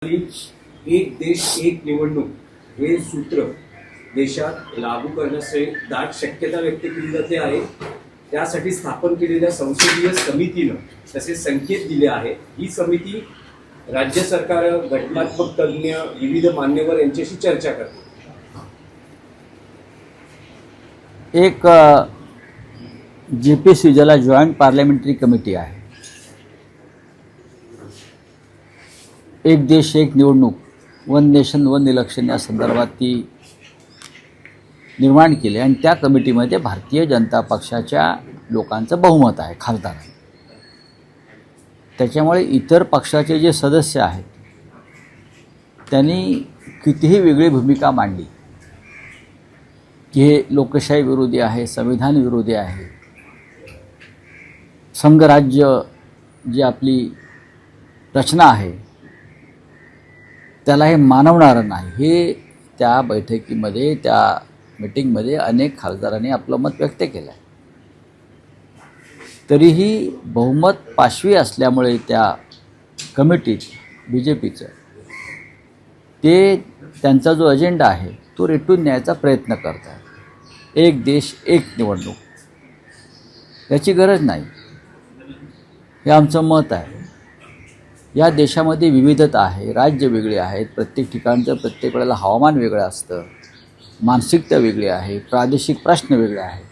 एक देश एक निवडणूक हे सूत्र देशात लागू करण्याची दाट शक्यता व्यक्त केली जाते आहे। त्यासाठी स्थापन केलेल्या संसदीय समितीनं तसे संकेत दिले आहेत। ही समिती राज्य सरकार, घटनात्मक तज्ञ, विविध मान्यवर यांच्याशी चर्चा करते। एक JPC ज्याला जॉइंट पार्लमेंटरी कमिटी आहे, एक देश एक निवडणूक, वन नेशन वन इलेक्शन या संदर्भात ती निर्माण केली आणि त्या कमिटीमध्ये भारतीय जनता पक्षाच्या लोकांचं बहुमत आहे, खासदार आहे। त्याच्यामुळे इतर पक्षाचे जे सदस्य आहेत त्यांनी कितीही वेगळी भूमिका मांडली की हे लोकशाही विरोधी आहे, संविधान विरोधी आहे, संघराज्य जी आपली रचना आहे त्याला हे मानवणारं नाही, हे त्या बैठकीमध्ये, त्या मीटिंगमध्ये अनेक खासदारांनी आपलं मत व्यक्त केलं आहे। तरीही बहुमत पाशवी असल्यामुळे त्या कमिटीत BJPचं ते त्यांचा जो अजेंडा आहे तो रेटून न्यायचा प्रयत्न करत आहे। एक देश एक निवडणूक याची गरज नाही, हे आमचं मत आहे। या देशामध्ये विविधता आहे, राज्य वेगळे आहेत, प्रत्येक ठिकाणचं प्रत्येक वेळेला हवामान वेगळं असतं, मानसिकता वेगळी आहे, प्रादेशिक प्रश्न वेगळे आहेत।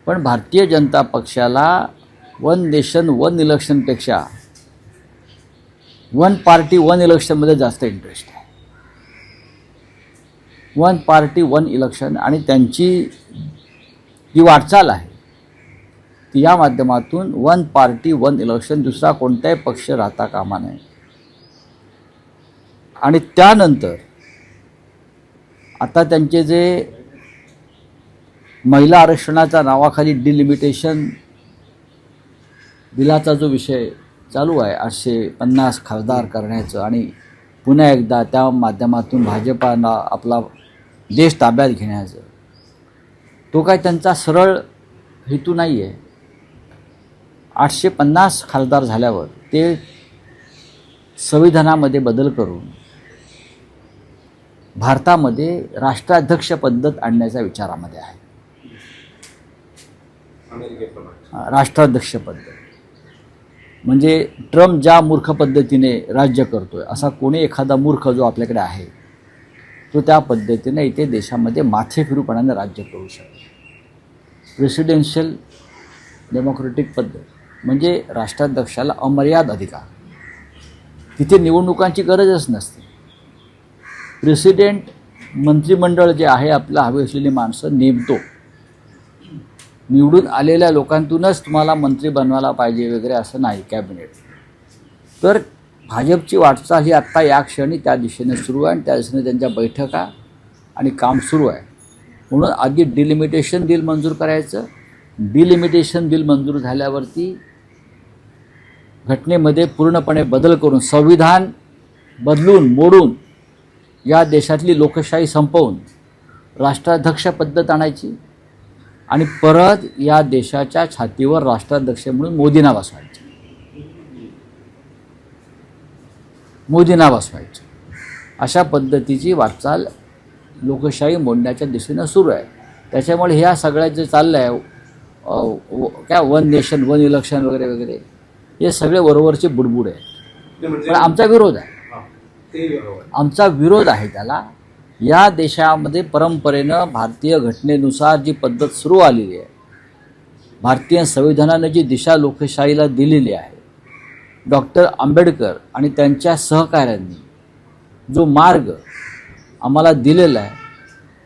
पण भारतीय जनता पक्षाला वन नेशन वन इलेक्शनपेक्षा वन पार्टी वन इलेक्शनमध्ये जास्त इंटरेस्ट आहे। वन पार्टी वन इलेक्शन आणि त्यांची जी वाटचाल आहे ती या माध्यमातून वन पार्टी वन इलेक्शन, दुसरा कोणताही पक्ष राहता कामा नये। आणि त्यानंतर आता त्यांचे जे महिला आरक्षणाच्या नावाखाली डिलिमिटेशन बिलाचा जो विषय चालू आहे, 850 खासदार करण्याचं आणि पुन्हा एकदा त्या माध्यमातून भाजपाला आपला देश ताब्यात घेण्याचं, तो काय त्यांचा सरळ हेतू नाही आहे। 850 खासदार झाल्यावर ते संविधानामध्ये बदल करून भारतामध्ये राष्ट्राध्यक्ष पद्धत आणण्याच्या विचारामध्ये आहे। राष्ट्राध्यक्ष पद्धत म्हणजे ट्रम्प ज्या मूर्ख पद्धतीने राज्य करतोय असा कोणी एखादा मूर्ख जो आपल्याकडे आहे तो त्या पद्धतीने इथे देशामध्ये माथेफिरूपणाने राज्य करू शकतो। प्रेसिडेन्शियल डेमोक्रेटिक पद्धत म्हणजे राष्ट्राध्यक्षाला अमर्याद अधिकार, तिथे निवडणुकांची गरजच नसते। प्रेसिडेंट मंत्रिमंडळ जे आहे आपलं हवी असलेली माणसं नेमतो, निवडून आलेल्या लोकांतूनच तुम्हाला मंत्री बनवायला पाहिजे वगैरे असं नाही कॅबिनेट। तर भाजपची वाटचाल ही आत्ता या क्षणी त्या दिशेने सुरू आहे आणि त्या दिशेने त्यांच्या बैठका आणि काम सुरू आहे। म्हणून आधी डिलिमिटेशन बिल मंजूर करायचं, डिलिमिटेशन बिल मंजूर झाल्यावरती घटनेमध्ये पूर्णपणे बदल करून, संविधान बदलून मोडून या देशातली लोकशाही संपवून राष्ट्राध्यक्ष पद्धत आणायची आणि परत या देशाच्या छातीवर राष्ट्राध्यक्ष म्हणून मोदींना बसवायचं, मोदींना बसवायचं। अशा पद्धतीची वाटचाल लोकशाही मोडण्याच्या दिशेनं सुरू आहे। त्याच्यामुळे ह्या सगळ्यात जे चाललं आहे काय वन नेशन वन इलेक्शन वगैरे वगैरे, हे सगळे बरोबरचे बुडबुड आहे। पण आमचा विरोध आहे, आमचा विरोध आहे त्याला। या देशामध्ये परंपरेनं भारतीय घटनेनुसार जी पद्धत सुरू आलेली आहे, भारतीय संविधानाने जी दिशा लोकशाहीला दिलेली आहे, डॉक्टर आंबेडकर आणि त्यांच्या सहकाऱ्यांनी जो मार्ग आम्हाला दिलेला आहे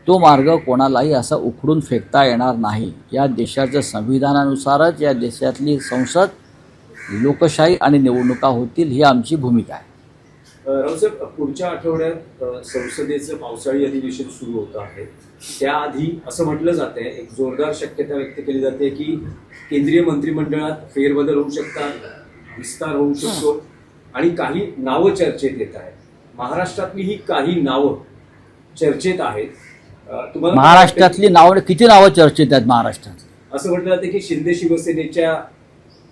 तो मार्ग कोणालाही असा उखडून फेकता येणार नाही। या देशाच्या संविधानानुसारच या देशातली संसद, लोकशाही आणि निवडणुका होतील, ही आमची भूमिका आहे। रावसाहेब, पुढच्या आठवड्यात संसदेचं पावसाळी अधिवेशन सुरू होतं आहे। त्याआधी असं म्हटलं जातंय, एक जोरदार शक्यता व्यक्त केली जाते की केंद्रीय मंत्रिमंडळात फेरबदल होऊ शकतात, विस्तार होऊ शकतो आणि काही नावं चर्चेत येत आहेत। महाराष्ट्रातली ही काही नावं चर्चेत आहेत। महाराष्ट्रातली नावं, किती नावं चर्चेत आहेत महाराष्ट्रात? असं म्हटलं जातं की शिंदे शिवसेनेच्या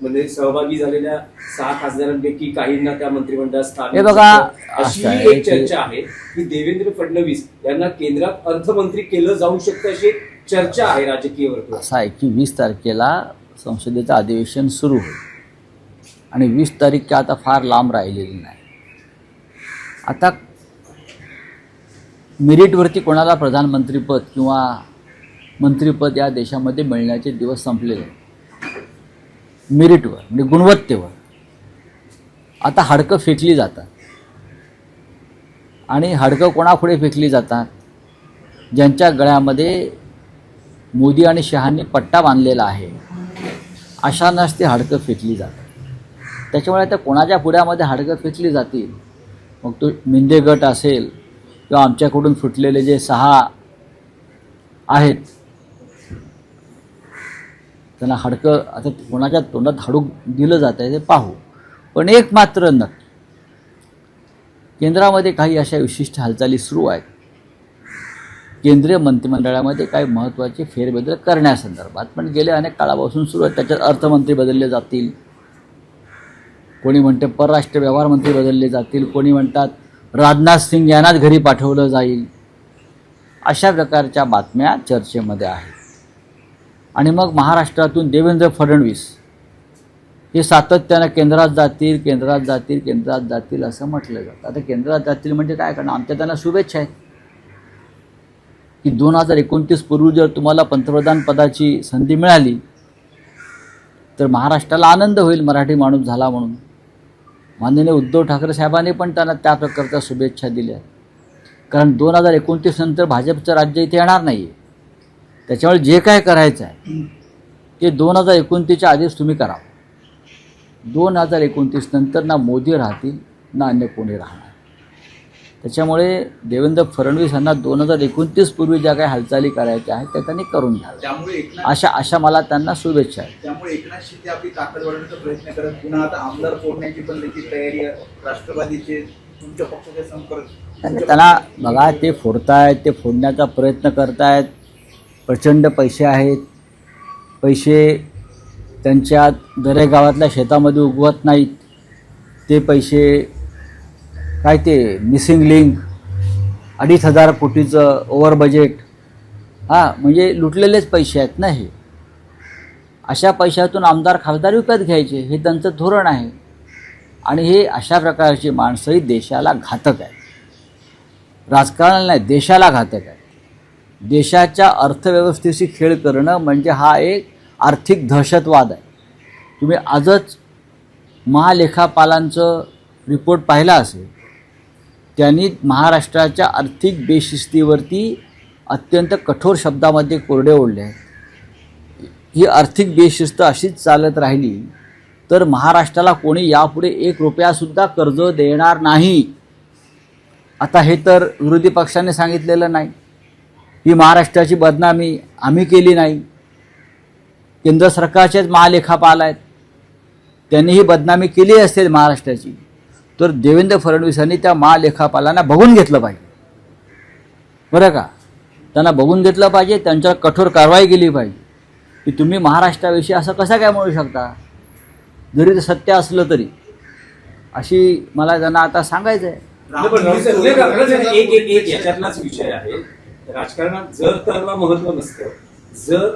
म्हणजे सहभागी झालेल्या 6 खासदारांपैकी काहींना त्या मंत्रिमंडळात स्थान हे बघा, मिळतं. अशी असं आहे एक की- चर्चा आहे की देवेंद्र फडणवीस यांना केंद्रात अर्थमंत्री केलं जाऊ शकतं अशी एक चर्चा आहे राजकीय वर्तुळात. असं आहे की 20 तारखेला संसदेचं अधिवेशन सुरू होईल आणि 20 तारीख काय आता फार लांब राहिलेली नाही. आता मेरिटवरती कोणाला प्रधानमंत्रीपद किंवा मंत्रिपद या देशामध्ये मिळण्याचे दिवस संपलेले आहेत. मेरिटवर म्हणजे गुणवत्तेवर आता हाडकं फेकली जातात आणि हाडकं कोणापुढे फेकली जातात? ज्यांच्या गळ्यामध्ये मोदी आणि शहांनी पट्टा बांधलेला आहे अशांनाच ती हाडकं फेकली जातात. त्याच्यामुळे आता कोणाच्या पुढ्यामध्ये हाडकं फेकली जातील, मग तो मिंदे गट असेल किंवा आमच्याकडून फुटलेले जे 6 आहेत त्यांना हाडकं आता कोणाच्या तोंडात हाडूक दिलं जातं आहे ते पाहू. पण एक मात्र नक्की, केंद्रामध्ये काही अशा विशिष्ट हालचाली सुरू आहेत. केंद्रीय मंत्रिमंडळामध्ये काही महत्त्वाचे फेरबदल करण्यासंदर्भात पण गेल्या अनेक काळापासून सुरू आहेत. त्याच्यात अर्थमंत्री बदलले जातील, कोणी म्हणते परराष्ट्र व्यवहार मंत्री बदलले जातील, कोणी म्हणतात राजनाथ सिंग यांनाच घरी पाठवलं जाईल. अशा प्रकारच्या बातम्या चर्चेमध्ये आहेत. आणि मग महाराष्ट्रातून देवेंद्र फडणवीस हे सातत्यानं केंद्रात जातील, केंद्रात जातील, केंद्रात जातील असं म्हटलं जातं. आता केंद्रात जातील म्हणजे काय करणार? आमच्या त्यांना शुभेच्छा आहेत की 2029 पूर्वी जर तुम्हाला पंतप्रधान पदाची संधी मिळाली तर महाराष्ट्राला आनंद होईल मराठी माणूस झाला म्हणून. माननीय उद्धव ठाकरे साहेबांनी पण त्यांना त्या प्रकारच्या शुभेच्छा दिल्या. कारण 2029 नंतर भाजपचं राज्य इथे येणार नाही आहे. त्याच्यामुळे जे काय करायचं आहे ते 2029च्या आधीच तुम्ही करा. 2029 नंतर ना मोदी राहतील ना अन्य कोणी राहणार. त्याच्यामुळे देवेंद्र फडणवीस यांना 2029 पूर्वी ज्या काही हालचाली करायच्या आहेत त्या त्यांनी करून घ्याव्या. त्यामुळे अशा मला त्यांना शुभेच्छा आहेत. त्यामुळे एकनाथ शिंदे आपली ताकद वाढवण्याचा प्रयत्न करत पुन्हा आता आमदार फोडण्याची पण त्याची तयारी आहे. राष्ट्रवादीचे तुमच्या पक्षाचे संपर्क त्यांना बघा, ते फोडतायत, ते फोडण्याचा प्रयत्न करतायत. प्रचंड पैसे आहेत. पैसे त्यांच्या दरेगावातल्या शेतामध्ये उगवत नाहीत. ते पैसे काय ते मिसिंग लिंक 2,500 कोटीचं ओव्हर बजेट, म्हणजे लुटलेलेच पैसे आहेत ना हे. अशा पैशातून आमदार खासदार विकत घ्यायचे हे त्यांचं धोरण आहे. आणि हे अशा प्रकारची माणसंही देशाला घातक आहे. राजकारणाला नाही, देशाला घातक आहे. देशाच्या अर्थव्यवस्थेशी खेळ करणं म्हणजे हा एक आर्थिक दहशतवाद आहे. तुम्ही आजच महालेखापालांचं रिपोर्ट पाहिला असेल. त्यांनी महाराष्ट्राच्या आर्थिक बेशिस्तीवरती अत्यंत कठोर शब्दामध्ये कोरडे ओढले आहेत. ही आर्थिक बेशिस्त अशीच चालत राहिली तर महाराष्ट्राला कोणी यापुढे 1 रुपयासुद्धा कर्ज देणार नाही. आता हे तर विरोधी पक्षाने सांगितलेलं नाही. ही महाराष्ट्राची बदनामी आम्ही केली नाही, केंद्र सरकारचेच महालेखापाल आहेत, त्यांनी ही बदनामी केली असेल महाराष्ट्राची तर देवेंद्र फडणवीसांनी त्या महालेखापालांना बघून घेतलं पाहिजे. बरं का, त्यांना बघून घेतलं पाहिजे, त्यांच्यावर कठोर कारवाई केली पाहिजे की तुम्ही महाराष्ट्राविषयी असं कसं काय म्हणू शकता, जरी ते सत्य असलं तरी. अशी मला त्यांना आता सांगायचं आहे. एक याच्यातलाच विषय आहे. राजकारणात जर त्याला महत्व नसतं, जर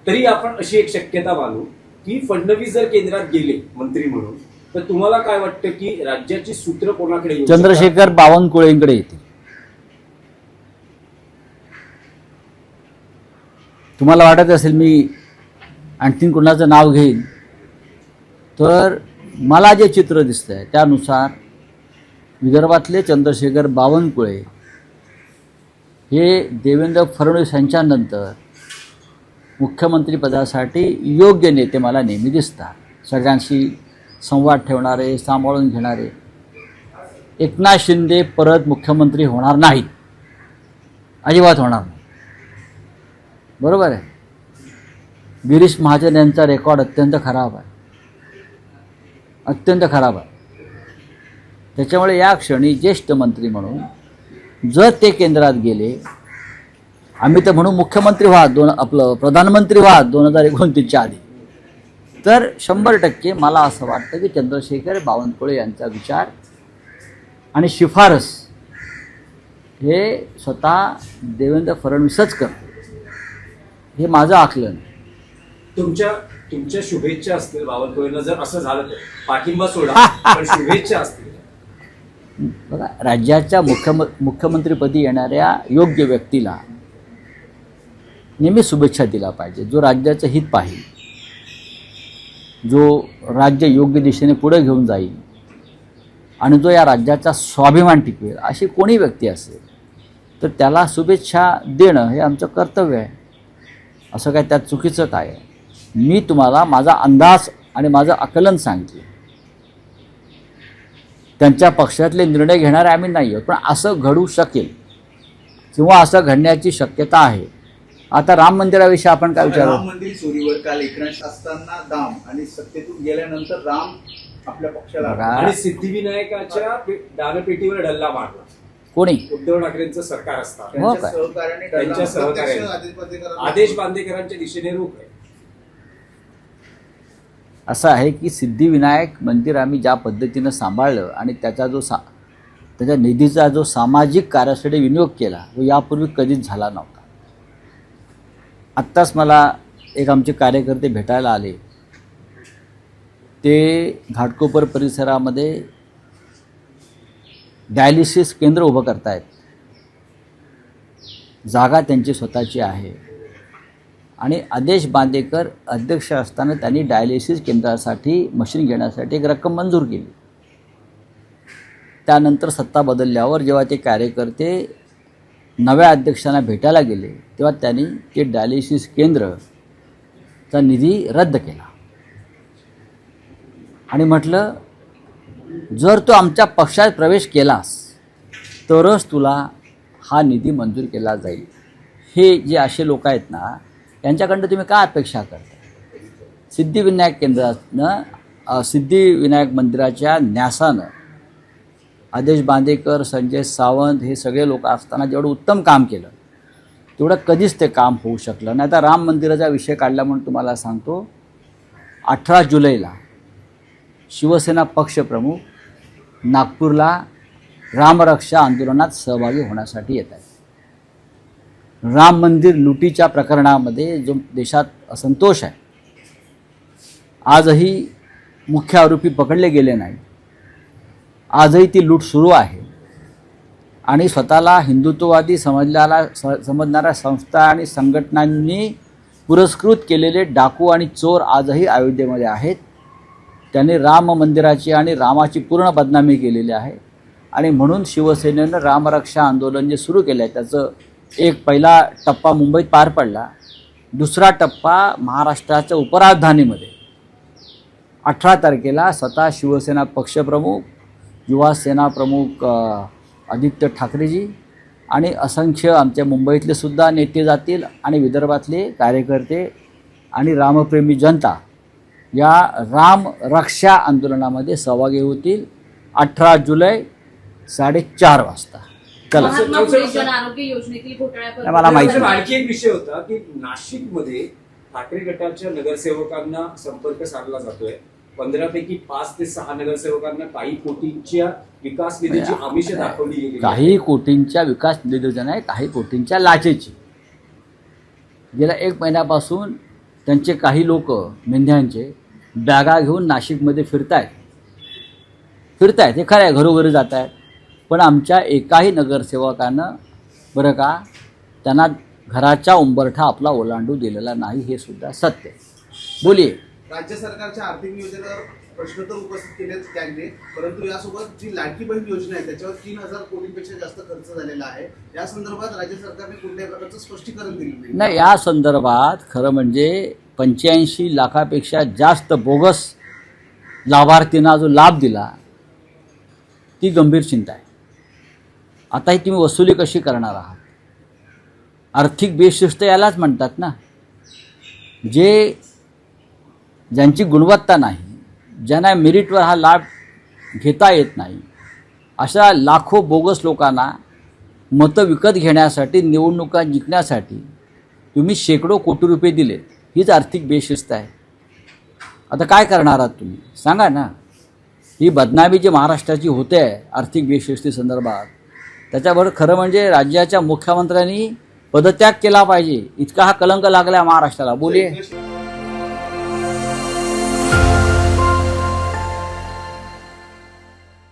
तरी आपण अशी एक शक्यता मानू की फडणवीस जर केंद्रात गेले मंत्री म्हणून तर तुम्हाला काय वाटतं की राज्याची सूत्र कोणाकडे येऊ शकतात? चंद्रशेखर बावनकुळेंकडे येतील. तुम्हाला वाटत असेल मी आणखीन कोणाचं नाव घेईन तर मला जे चित्र दिसतं आहे त्यानुसार विदर्भातले चंद्रशेखर बावनकुळे हे देवेंद्र फडणवीस यांच्यानंतर मुख्यमंत्रीपदासाठी योग्य नेते मला नेहमी दिसतात. सगळ्यांशी संवाद ठेवणारे, सांभाळून घेणारे. एकनाथ शिंदे परत मुख्यमंत्री होणार नाहीत, अजिबात होणार नाही. बरोबर आहे. गिरीश महाजन यांचा रेकॉर्ड अत्यंत खराब आहे, अत्यंत खराब आहे. त्याच्यामुळे या क्षणी ज्येष्ठ मंत्री म्हणून जर ते केंद्रात गेले, आम्ही तर म्हणू मुख्यमंत्री व्हा, प्रधानमंत्री व्हा 2029च्या आधी, तर 100% मला असं वाटतं की चंद्रशेखर बावनकुळे यांचा विचार आणि शिफारस हे स्वतः देवेंद्र फडणवीसच करते, हे माझं आकलन. तुमच्या शुभेच्छा असतील बावनकुळेंना, जर असं झालं तर पाठिंबा सोडा पण शुभेच्छा असतील. बघा, राज्याच्या मुख्यमंत्रीपदी येणाऱ्या योग्य व्यक्तीला नेहमी शुभेच्छा दिला पाहिजे, जो राज्याचं हित पाहिल, जो राज्य योग्य दिशेने पुढे घेऊन जाईल आणि जो या राज्याचा स्वाभिमान टिकवेल, अशी कोणी व्यक्ती असेल तर त्याला शुभेच्छा देणं हे आमचं कर्तव्य आहे. असं काय त्यात चुकीचं काय आहे? मी तुम्हाला माझा अंदाज आणि माझं आकलन सांगितलं. त्यांच्या पक्षातले निर्णय घेणारे आम्ही नाही आहोत, पण असं घडू शकेल किंवा असं घडण्याची शक्यता आहे. आता राम मंदिराविषयी आपण काय विचारू? राम मंदिर चोरीवर काल एकनाथ असताना दाम आणि सत्तेतून गेल्यानंतर राम आपल्या पक्षाला आणि सिद्धिविनायकाच्या दानपेटीवर डल्ला मारला कोणी? उद्धव ठाकरेंचं सरकार असतात हो त्यांच्या काय? सहकार्याने त्यांच्या सहकार्याने सहकार्याने आदेश बांदेकरांच्या दिशेने रोख आहे. असं आहे की सिद्धिविनायक मंदिर आम्ही ज्या पद्धतीनं सांभाळलं आणि त्याचा त्याच्या निधीचा जो सामाजिक कार्यासाठी विनियोग केला तो यापूर्वी कधीच झाला नव्हता. आत्ताच मला एक आमचे कार्यकर्ते भेटायला आले. ते घाटकोपर परिसरामध्ये डायलिसिस केंद्र उभं करतायत. जागा त्यांची स्वतःची आहे आणि आदेश बांदेकर अध्यक्ष असताना त्यांनी डायलिसिस केंद्रासाठी मशीन घेण्यासाठी एक रक्कम मंजूर केली. त्यानंतर सत्ता बदलल्यावर जेव्हा ते कार्यकर्ते नव्या अध्यक्षांना भेटायला गेले तेव्हा त्यांनी ते डायलिसिस केंद्रचा निधी रद्द केला आणि म्हटलं, जर तू आमच्या पक्षात प्रवेश केलास तरच तुला हा निधी मंजूर केला जाईल. हे जे असे लोक आहेत ना, यांच्याकडनं तुम्ही काय अपेक्षा करता? सिद्धिविनायक केंद्रातनं सिद्धिविनायक मंदिराच्या न्यासानं आदेश बांदेकर, संजय सावंत हे सगळे लोक असताना जेवढं उत्तम काम केलं तेवढं कधीच ते काम होऊ शकलं नाही. आता राम मंदिराचा विषय काढला म्हणून तुम्हाला सांगतो, 18 जुलैला शिवसेना पक्षप्रमुख नागपूरला रामरक्षा आंदोलनात सहभागी होण्यासाठी येत आहेत. राम मंदिर लुटीच्या प्रकरणामध्ये जो देशात असंतोष आहे, आजही मुख्य आरोपी पकडले गेले नाही, आजही ती लूट सुरू आहे आणि स्वतःला हिंदुत्ववादी समजणाऱ्या संस्था आणि संघटनांनी पुरस्कृत केलेले डाकू आणि चोर आजही अयोध्येमध्ये आहेत. त्यांनी राम मंदिराची आणि रामाची पूर्ण बदनामी केलेली आहे आणि म्हणून शिवसेनेनं रामरक्षा आंदोलन जे सुरू केलं आहे त्याचं एक पहिला टप्पा मुंबईत पार पडला. दुसरा टप्पा महाराष्ट्राच्या उपराजधानीमध्ये 18 तारखेला स्वतः शिवसेना पक्षप्रमुख, युवा सेना प्रमुख आदित्य ठाकरेजी आणि असंख्य आमच्या मुंबईतले सुद्धा नेते जातील आणि विदर्भातले कार्यकर्ते आणि रामप्रेमी जनता या राम रक्षा आंदोलनामध्ये सहभागी होतील 18 जुलै 4:30 वाजता. चला, महात्मा फुले जन आरोग्य योजनेतील घोटाळ्यावर मला माहिती तर नाही. आणखी एक विषय होता की नाशिकमध्ये ठाकरे गटाच्या नगरसेवकांना संपर्क साधला जातोय. 15 पैकी 5 ते 6 नगरसेवकांना काही कोटींच्या विकास निधीची आमिष दाखवली गेली. काही कोटींच्या विकास निधीची नाही, काही कोटींच्या लाचेची. गेल्या 1 महिन्यापासून त्यांचे काही लोक मेंढ्यांचे बॅगा घेऊन नाशिकमध्ये फिरतायत. हे खरं आहे, घरोघरी जात आहेत, पण आमच्या एकाही नगरसेवकानं बरं का त्यांना घराच्या उंबरठा आपला ओलांडू दिलेला नाही, हे सुद्धा सत्य. बोलिये. राज्य सरकारच्या आर्थिक नियोजनावर प्रश्न तर उपस्थित केलेच त्यांनी, परंतु यासोबत जी लाडकी बहीण योजना आहे त्याच्यावर 3000 कोटींपेक्षा जास्त खर्च झालेला आहे. या संदर्भात राज्य सरकारने कुठल्याही प्रकारचं स्पष्टीकरण दिलं नाही. या संदर्भात खरं म्हणजे 85 लाखापेक्षा जास्त बोगस लाभार्थींना जो लाभ दिला ती गंभीर चिंता आहे. आता ही तुम्ही वसुली कशी करणार आहात? आर्थिक बेशिस्त यालाच म्हणतात ना. ज्यांची गुणवत्ता नाही, ज्यांना मेरिटवर हा लाभ घेता येत नाही, अशा लाखो बोगस लोकांना मतं विकत घेण्यासाठी, निवडणुका जिंकण्यासाठी तुम्ही शेकडो कोटी रुपये दिलेत. हीच आर्थिक बेशिस्त आहे. आता काय करणार आहात तुम्ही सांगा ना. ही बदनामी जी महाराष्ट्राची होते आहे आर्थिक बेशिस्तीसंदर्भात, त्याच्यावर खरं म्हणजे राज्याच्या मुख्यमंत्र्यांनी पदत्याग केला पाहिजे. इतका हा कलंक लागला आहे महाराष्ट्राला. बोलिये.